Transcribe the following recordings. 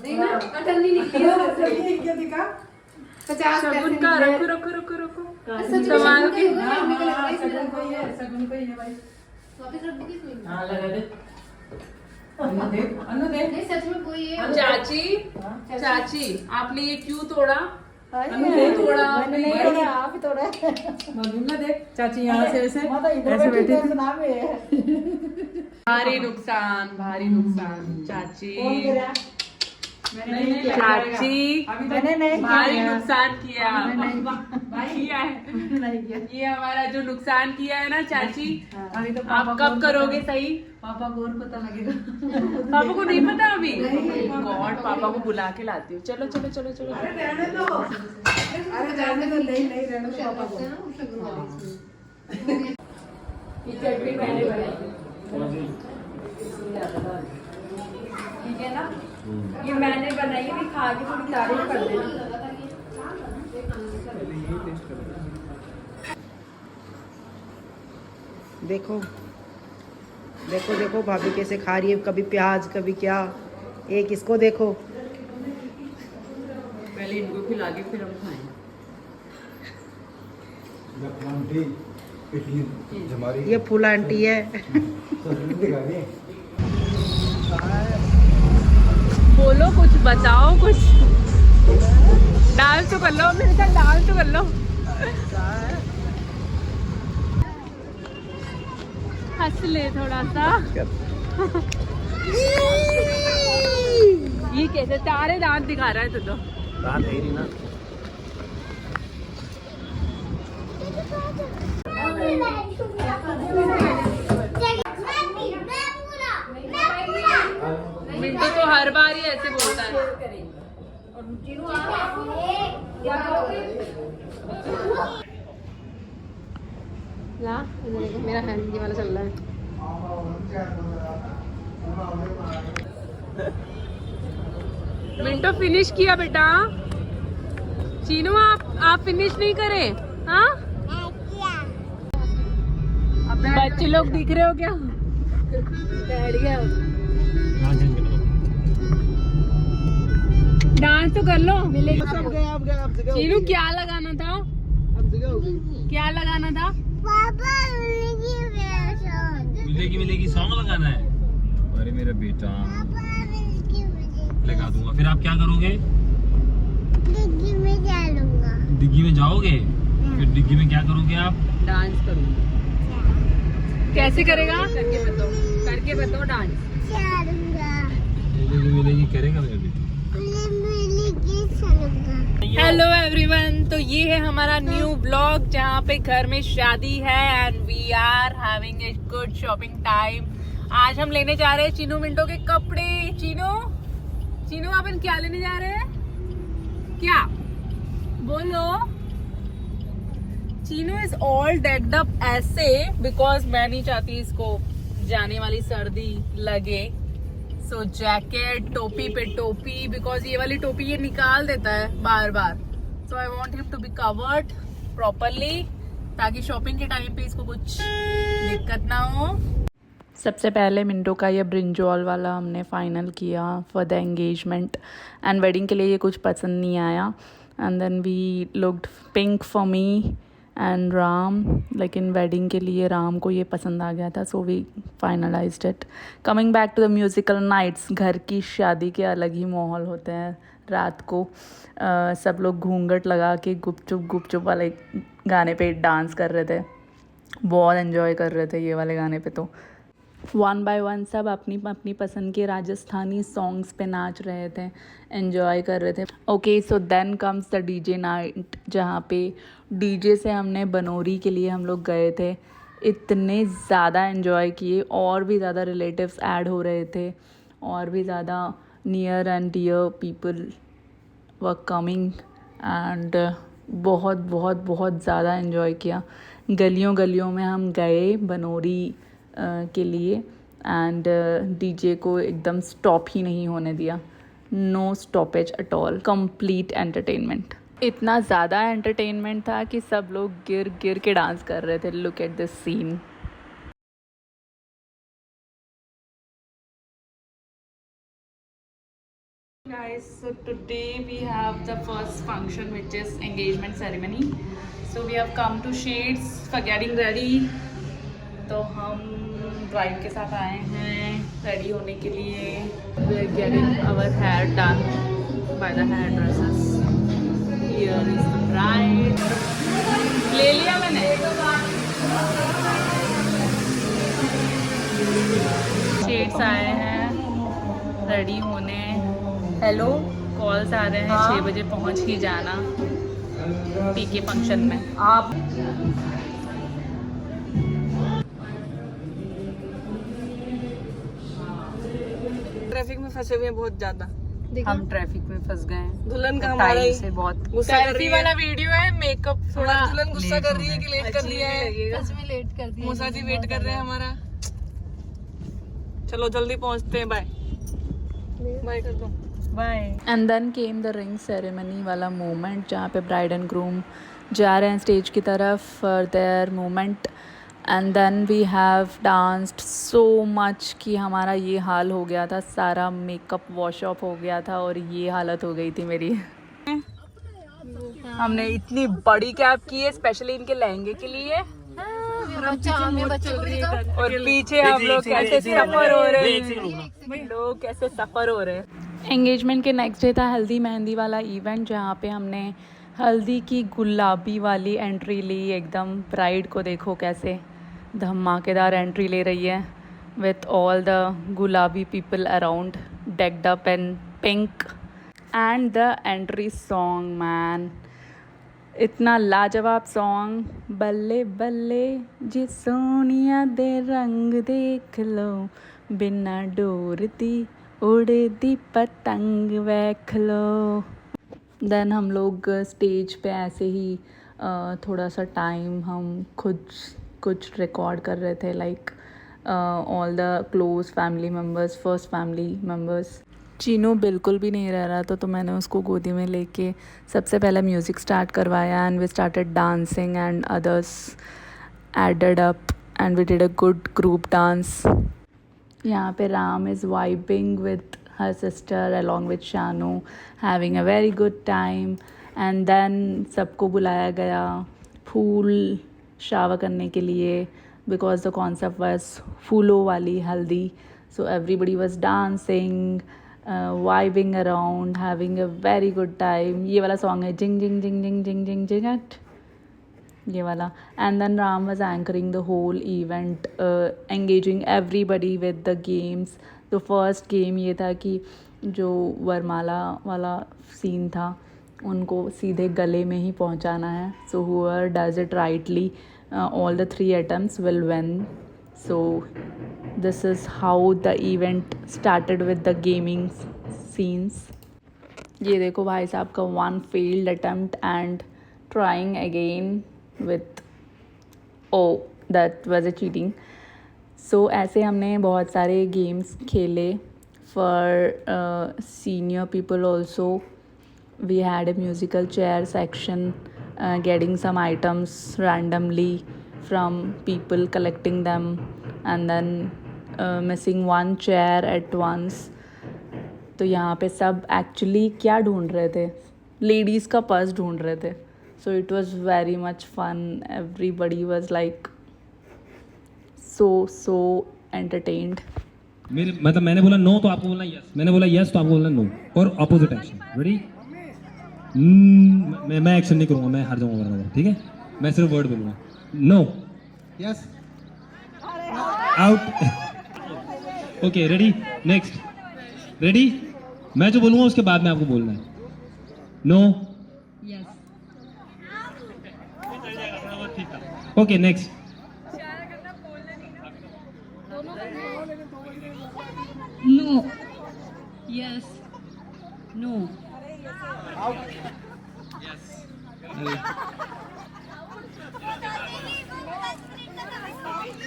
नहीं ना अठन्नी निकली क्या दिखा 50 शगुन पैसे का निकले। रखो रखो रखो रखो सच में संभाल शगुन के। का ही होगा, हमें लगता है इसमें सगुन को ही है, सगुन को ही है भाई। वापस रख दूंगी इसमें। हाँ लगा दे अनु दे नहीं सच में कोई है। चाची चाची आपने ये क्यों तोड़ा? अनु नहीं तोड़ा मैंने नहीं आपने। तोड़ा, आप ही तोड़ा है। मधुना देख चाची यहाँ से ऐसे माता इधर ऐसे बैठी बैठी तो नाम है। भारी नुकसान चाची। कौन कह रहा? नहीं चाची मैंने नहीं भारी किया। नुकसान किया भाई किया है। नहीं किया। ये हमारा जो नुकसान किया है ना चाची, अभी तो आप कब करोगे सही? पापा को और पता लगेगा। पापा को नहीं पता अभी? नहीं। गॉड पापा को बुला के लाती हूँ। चलो चलो चलो चलो। अरे रहने दो, अरे जाने दो, नहीं नहीं रहने दो पापा को। ये चटनी मैंने बनाई, ठीक है ना? ये मैंने बनाई है, भी खा के थोड़ी तारीफ कर देना। देखो देखो देखो भाभी कैसे खा रही है, कभी प्याज कभी क्या। एक इसको देखो, पहले इनको खिला के फिर हम खाएं। ये फूल आंटी है। बोलो कुछ, बताओ कुछ, डांस तो कर लो मेरे साथ, डांस तो कर लो। हंस ले थोड़ा सा। ये कैसे सारे दांत दिखा रहा है तू तो। दांत है ही नहीं ना। मिंटू तो हर बार ही ऐसे बोलता है। ला इधर देखो, मेरा हैंड ये वाला चल रहा है। मिंटू फिनिश किया बेटा। चीनू आप फिनिश नहीं करे? हाँ बच्चे लोग दिख रहे हो क्या? बैठ गया। डांस तो कर लो। आप चीनू क्या लगाना था? क्या लगाना था? मिलेगी सॉन्ग लगाना है। अरे मेरा बेटा लगा दूंगा। फिर आप क्या करोगे? डिग्गी में जाओगे? फिर डिग्गी में क्या करोगे आप? डांस करूंगा। कैसे करेगा? करके बताओ डांस। मिलेगी करेगा मेरा बेटा। हेलो एवरीवन, तो ये है हमारा न्यू ब्लॉग जहाँ पे घर में शादी है and we are having a good shopping time. आज हम लेने जा रहे हैं चीनू मिंटो के कपड़े। चीनू अपन क्या लेने जा रहे हैं? क्या बोलो? Chinu is all decked up ऐसे बिकॉज मैं नहीं चाहती इसको जाने वाली सर्दी लगे। सो जैकेट, टोपी पे टोपी, बिकॉज ये वाली टोपी ये निकाल देता है बार बार। So I want him to be covered properly ताकि शॉपिंग के टाइम पे इसको कुछ दिक्कत ना हो। सबसे पहले मिंटो का ये ब्रिंजॉल वाला हमने फाइनल किया for the engagement and wedding के लिए ये कुछ पसंद नहीं आया। And then we looked pink for me and Ram, लेकिन वेडिंग के लिए राम को ये पसंद आ गया था, so we finalised it. Coming back to the musical nights, घर की शादी के अलग ही माहौल होते हैं। रात को सब लोग घूंघट लगा के गुपचुप वाले गाने पे डांस कर रहे थे, बहुत एंजॉय कर रहे थे ये वाले गाने पे। तो वन बाय वन सब अपनी अपनी पसंद के राजस्थानी सॉन्ग्स पे नाच रहे थे, एंजॉय कर रहे थे। Okay, so then comes the DJ night, जहाँ पे डीजे से हमने बनोरी के लिए हम लोग गए थे। इतने ज़्यादा एंजॉय किए, और भी ज़्यादा रिलेटिव्स ऐड हो रहे थे, और भी ज़्यादा near and dear people were coming and बहुत बहुत बहुत ज़्यादा एंजॉय किया। गलियों गलियों में हम गए बनोरी के लिए एंड डीजे को एकदम स्टॉप ही नहीं होने दिया, no stoppage at all, complete entertainment. इतना ज़्यादा एंटरटेनमेंट था कि सब लोग गिर गिर के डांस कर रहे थे। Look at this scene. guys, so today we have the first function, which is engagement ceremony. So we have come to Shades for getting ready. तो हम ब्राइड के साथ आए हैं रेडी होने के लिए. We are getting our hair done by the hairdressers. Here is the bride. ले लिया मैंने. Shades आए हैं रेडी होने. हेलो, कॉल्स आ रहे हैं 6 बजे पहुंच ही जाना पीके फंक्शन में. आप ट्रैफिक में फंसे हुए हैं बहुत ज्यादा. हम ट्रैफिक में फंस गए हैं. दुल्हन का हमारा ही से बहुत गुस्सा कर रही है. वाला वीडियो है. मेकअप थोड़ा दुल्हन गुस्सा कर रही है कि लेट कर दिया है. सच में लेट कर दिया. मूसा जी वेट कर रहे हैं हमारा. चलो जल्दी पहुंचते हैं. बाय बाय कर दो. Bye. And then came the ring ceremony वाला मोमेंट जहाँ पे ब्राइड एंड ग्रूम जा रहे हैं स्टेज की तरफ for their moment. And then we have danced so much कि हमारा ये हाल हो गया था. सारा मेकअप वॉश ऑफ हो गया था और ये हालत हो गई थी मेरी. हमने इतनी बड़ी कैप की है स्पेशली इनके लहंगे के लिए. और पीछे हम लोग कैसे सफर हो रहे हैं. लोग कैसे सफर हो रहे हैं. एंगेजमेंट के नेक्स्ट डे था हल्दी मेहंदी वाला इवेंट जहाँ पे हमने हल्दी की गुलाबी वाली एंट्री ली. एकदम ब्राइड को देखो कैसे धमाकेदार एंट्री ले रही है विथ ऑल द गुलाबी people around decked up in pink. And the entry song man, इतना लाजवाब सॉन्ग. बल्ले बल्ले जी सोनिया दे रंग देख लो, बिना डोरती उड़ती पतंग वेख लो. देन हम लोग स्टेज पे ऐसे ही थोड़ा सा टाइम हम खुद कुछ रिकॉर्ड कर रहे थे. Like all the close family members, first family members. Chinu बिल्कुल भी नहीं रह रहा था तो मैंने उसको गोदी में लेके सबसे पहले म्यूज़िक स्टार्ट करवाया. And we started dancing and others added up and we did a good group dance. यहाँ पे Ram is vibing with her sister along with Shanu, having a very good time. And then सबको बुलाया गया फूल shower करने के लिए because the concept was फूलों वाली हल्दी. So everybody was dancing, vibing around, having a very good time. ये वाला सॉन्ग है जिंग जिंग जिंग जिंग जिंग जिंग जिंग, ये वाला. And then Ram was anchoring the whole event, engaging everybody with the games. तो फर्स्ट गेम ये था कि जो वरमाला वाला सीन था उनको सीधे गले में ही पहुंचाना है. So whoever does it rightly all the 3 attempts will win. So this is how the event started with the gaming scenes. ये देखो भाई साहब का 1 failed attempt and trying again with that was a cheating. So ऐसे हमने बहुत सारे games खेले. For senior people also we had a musical chair section, getting some items randomly from people, collecting them and then missing one chair at once. तो यहाँ पे सब actually क्या ढूंढ रहे थे, लेडीज़ का पर्स ढूंढ रहे थे. So it was very much fun. Everybody was like so entertained. मतलब मैंने बोला नो तो आपको बोलना यस, मैंने बोला यस तो आपको बोलना नो, और अपोजिट एक्शन. रेडी? मैं एक्शन नहीं करूँगा, मैं हार जाऊँगा वरना. ठीक है, मैं सिर्फ वर्ड बोलूँगा. No, yes, out. Okay, ready? Next. Ready? मैं जो बोलूँगा उसके बाद में आपको बोलना है. No, yes. Okay, next. No, yes, no.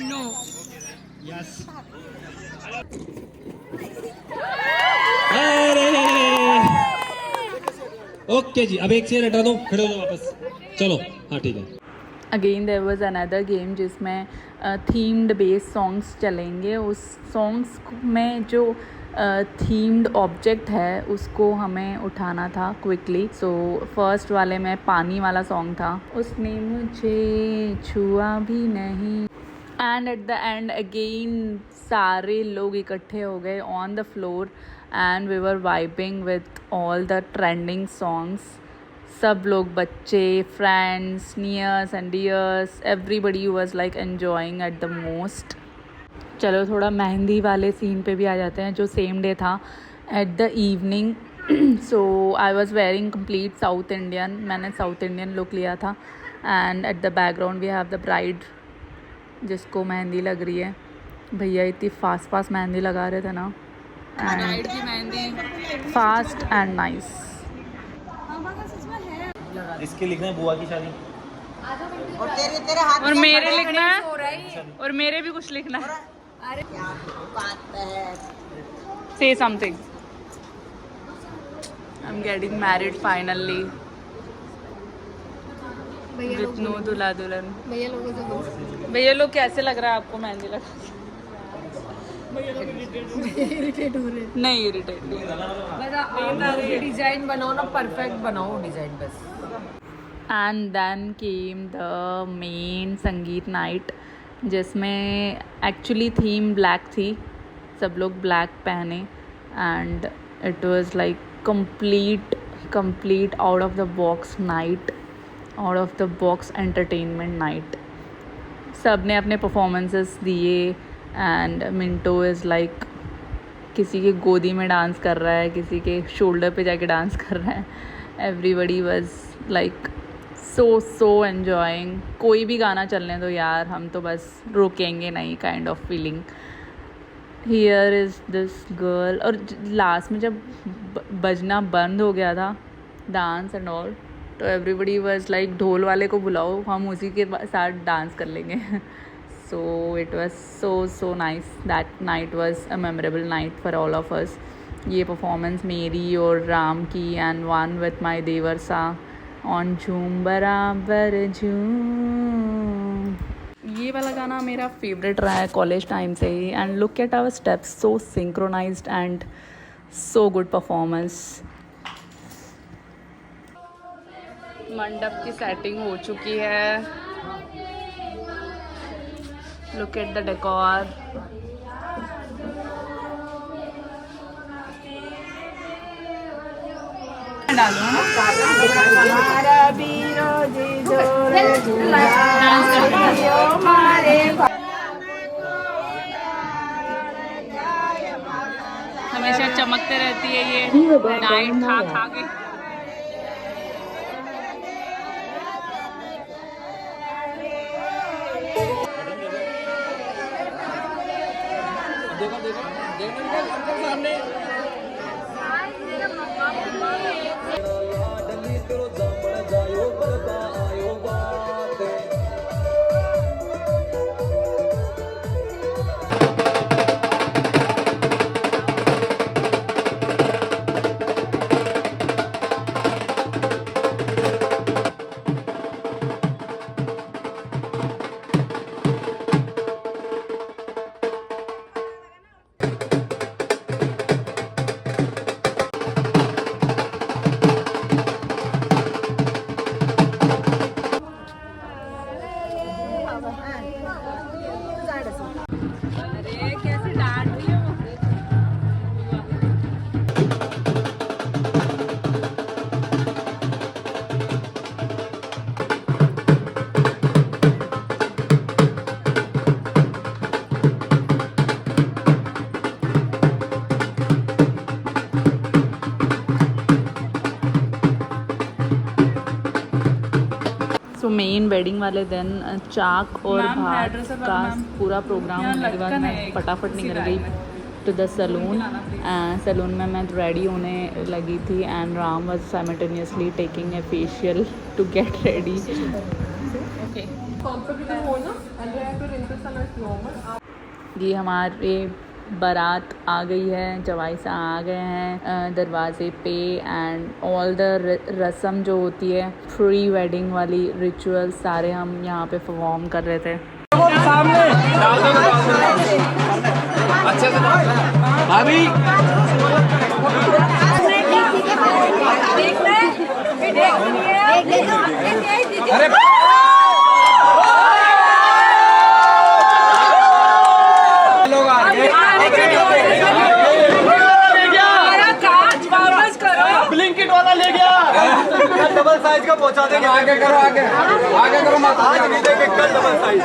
No, yes. Okay जी, अब एक चेयर हटा दो, खड़े हो जाओ वापस. चलो, हाँ ठीक है. Again there was another game जिसमें थीम्ड बेस्ड सॉन्ग्स चलेंगे. उस सॉन्ग्स में जो थीम्ड ऑब्जेक्ट है उसको हमें उठाना था क्विकली. सो फर्स्ट वाले में पानी वाला सॉन्ग था, उसने मुझे छुआ भी नहीं. And at the end again सारे लोग इकट्ठे हो गए on the floor and we were vibing with all the trending songs. सब लोग, बच्चे, friends, nears and dears, everybody was like enjoying at the most. चलो थोड़ा मेहंदी वाले सीन पे भी आ जाते हैं जो सेम डे था at the evening. So I was wearing complete South Indian, मैंने साउथ इंडियन लुक लिया था. And at the background we have the bride जिसको मेहंदी लग रही है. भैया इतनी फास्ट मेहंदी लगा रहे थे ना, ब्राइड की मेहंदी फास्ट एंड नाइस. इसके लिखना है बुआ की शादी. और मेरे लिखना है, और मेरे भी कुछ लिखना है. Say something. I'm getting married finally. जितनू दूल्हा दुल्हन. भैया लोगों से बोल. भैया लोग कैसे लग रहा है आपको मेहंदी लगा? इरिटेट हो रहे. नहीं इरिटेट. डिजाइन बनाओ ना, परफेक्ट बनाओ डिजाइन बस. And then came the main sangeet night जिसमें एक्चुअली थीम ब्लैक थी, सब लोग ब्लैक पहने. And it was like complete out of the box night, out of the box entertainment night. सब ने अपने परफॉर्मेंसेस दिए. एंड मिंटो इज़ लाइक किसी के गोदी में डांस कर रहा है, किसी के शोल्डर पे जाके डांस कर रहा है. Everybody was like so enjoying. कोई भी गाना चलने दो यार, हम तो बस रुकेंगे नहीं kind of feeling. Here is this girl. और लास्ट में जब बजना बंद हो गया था डांस एंड ऑल, तो एवरीबडी वाज लाइक ढोल वाले को बुलाओ, हम उसी के साथ डांस कर लेंगे. So it was so nice. That night was a memorable night for all of us. ये परफॉर्मेंस मेरी और राम की एंड वन विथ माई देवर सा ऑन झूम बराबर झूम. ये वाला गाना मेरा फेवरेट रहा है कॉलेज टाइम से ही. And look at our steps, so synchronized and so good performance. मंडप की सेटिंग हो चुकी है. Look at the decor. डालो हमेशा चमकते रहती है ये नाइट खा के. सो मेन वेडिंग वाले दिन चाक और भात का पूरा प्रोग्राम होने के बाद मैं फटाफट निकल गई टू द सैलून. सैलून में मैं रेडी होने लगी थी and Ram was simultaneously taking a facial to get ready. ये हमारे बारात आ गई है, जवाई सा आ गए हैं दरवाजे पे. एंड ऑल द रस्म जो होती है प्री वेडिंग वाली रिचुअल सारे हम यहाँ पे परफॉर्म कर रहे थे. अच्छे से भाभी डबल साइज का पहुंचा देंगे। आगे करो, आगे आगे करो मत। आज नहीं देंगे, कल डबल साइज।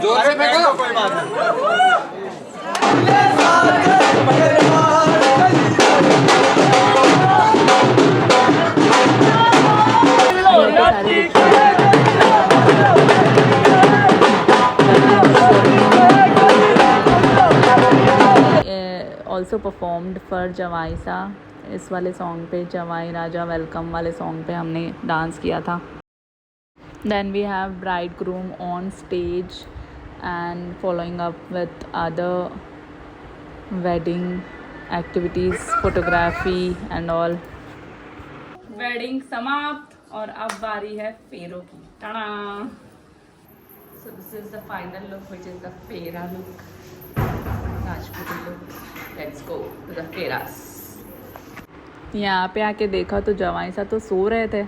जोर से फेंको, कोई बात नहीं। ऑल्सो परफॉर्म्ड फॉर जवाईसा। इस वाले सॉन्ग पे, जवाई राजा वेलकम वाले सॉन्ग पे हमने डांस किया था। Then we have bride groom on stage and following up with other wedding activities, photography and all. Wedding समाप्त और अब बारी है फेरों की। Tada! So this is the final look, which is the फेरा look, राजपूती look. Let's go to the फेरास। यहाँ पे आके देखा तो जवाई सा तो सो रहे थे।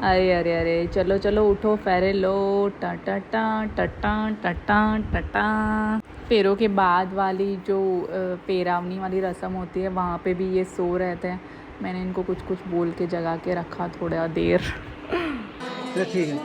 अरे अरे अरे, चलो चलो उठो, फेरे लो। टा टा टा टा टा टा टा टा टा। फेरों के बाद वाली जो पेरावनी वाली रस्म होती है, वहाँ पे भी ये सो रहे थे। मैंने इनको कुछ कुछ बोल के जगा के रखा थोड़ा देर। ठीक है।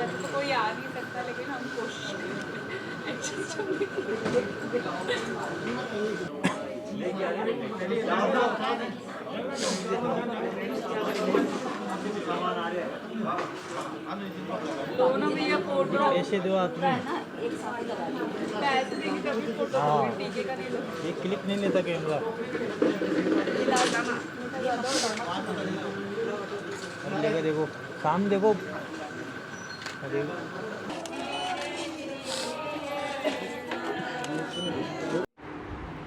तो कोई आ नहीं सकता, लेकिन हम कोशिश दोनों में ये फोटो ऐसे दो आप में। हाँ, एक क्लिक नहीं लेता कैमरा। देखो देखो, काम देखो।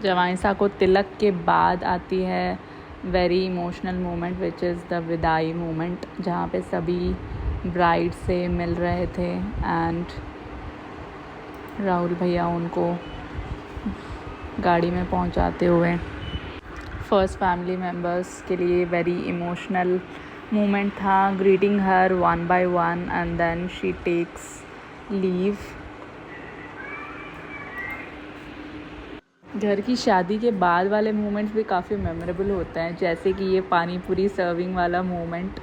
जवाईसा को तिलक के बाद आती है very emotional moment, which is the विदाई मोमेंट, जहाँ पे सभी ब्राइड से मिल रहे थे एंड राहुल भैया उनको गाड़ी में पहुँचाते हुए। फर्स्ट फैमिली मेम्बर्स के लिए वेरी इमोशनल मोमेंट था, greeting her one by one and then she takes leave. घर की शादी के बाद वाले मोमेंट्स भी काफ़ी मेमोरेबल होते हैं, जैसे कि ये पानी पूरी सर्विंग वाला मोमेंट,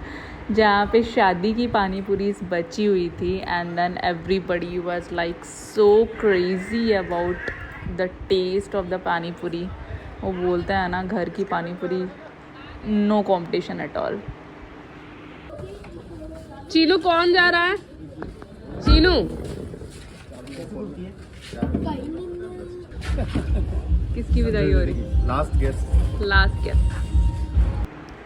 जहाँ पे शादी की पानी पूरी बची हुई थी and then everybody was like so crazy about the taste of the pani puri. वो बोलते हैं ना, घर की पानी पूरी नो कॉम्पिटिशन एट ऑल। चीलू कौन जा रहा है? चीलू किसकी विदाई हो रही? Last guest.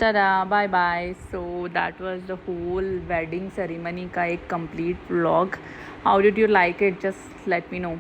tada, bye bye. So that was the whole wedding ceremony का एक complete vlog. How did you like it? Just let me know.